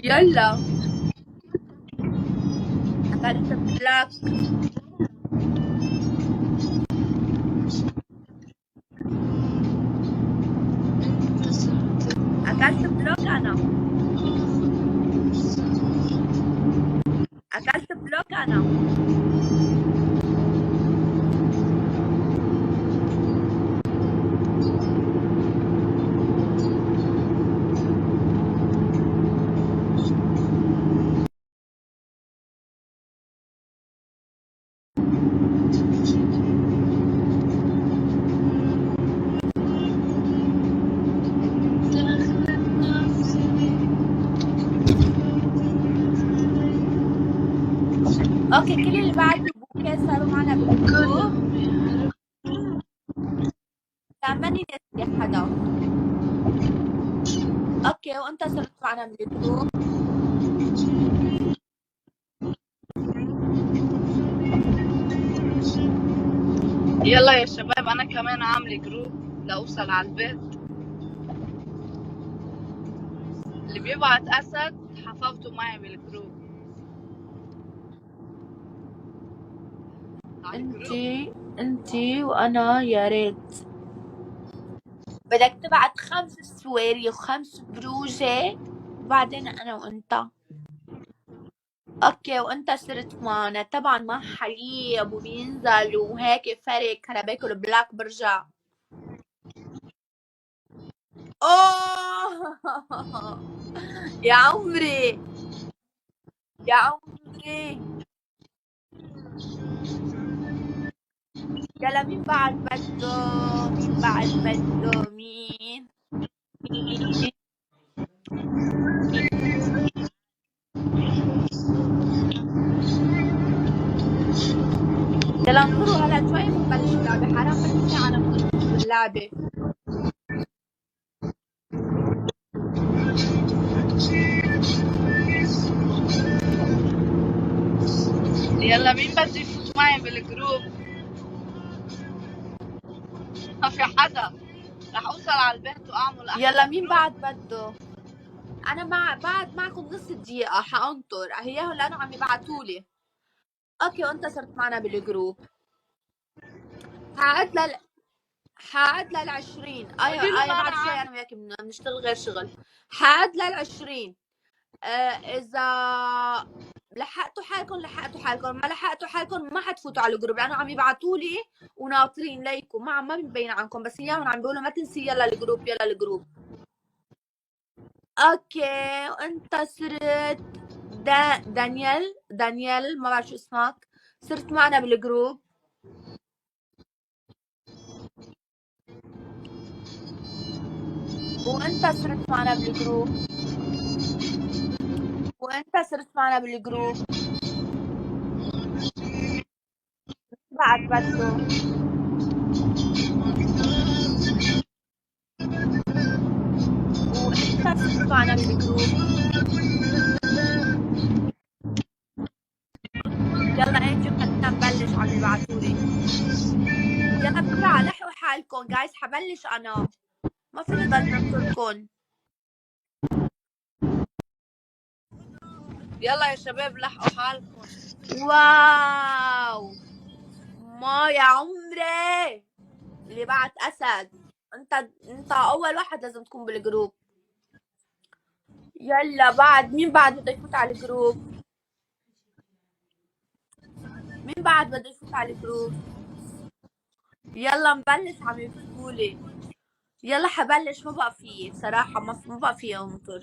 يلا أكلت بلوك. أكلت بلوك أنا. أكلت بلوك أنا. أوكي، كل اللي بعتوا بوكيه صاروا معنا بالجروب. لا ماني ناسية حدا. أوكي، وأنت صرت معنا بالجروب. يلا يا شباب، انا كمان عامله جروب لاوصل على البيت. اللي بيبعت اسد حفظته معي بالجروب. على الجروب انتي وأنا يا ريت. بدك تبعت 5 سواري و5 بروجة وبعدين أنا وأنت. اوكي، وانت صرت معنا طبعا مع حليب وبينزل وهيك فرق. انا باكل بلاك برجع. اوه يا عمري، يا عمري. يلا مين بعد بده؟ مين بعد بده؟ مين؟ يلا انطروا هلا شوي بنبلش اللعبة. حرام بس ساعة نفوت باللعبة. يلا مين بده يفوت معي بالجروب؟ ما في حدا. رح اوصل على البيت واعمل يلا احلى مين جروب. بعد بده؟ انا بعد معكم نص دقيقة حانطر هياهم لانه عم يبعتولي. اوكي، وانت صرت معنا بالجروب. هعد حاد لل20. قولي له ايوه ما انا بعد شوي عامله. انا وياك بنشتغل غير شغل. حاد لل20. اذا لحقتوا حالكم ما لحقتوا حالكم ما حتفوتوا على الجروب لانه عم يبعتوا لي وناطرين ليكم. ما بيبين عنكم بس اياهم عم بيقولوا ما تنسي يلا الجروب يلا الجروب. اوكي، وانت صرت دانيال ما بعرف شو اسمك. صرت معنا بالجروب. وانت صرت معنا بالجروب. وانت صرت معنا بالجروب. بعد بده. وانت صرت معنا بالجروب. يلا انجوا خلينا نبلش. عم يبعتولي. يلا بسرعة لحقوا حالكم جايز حبلش انا. ما فيني ضل ننطركم. يلا يا شباب لحقوا حالكم. واو ما يا عمري اللي بعت اسد. انت اول واحد لازم تكون بالجروب. يلا بعد مين بعد بده يفوت على الجروب؟ مين بعد بده يفوت على الجروب؟ يلا نبلش. عم يفتولي. يلا حبلش. ما بقى فيه بصراحة ما بقى فيه انطر.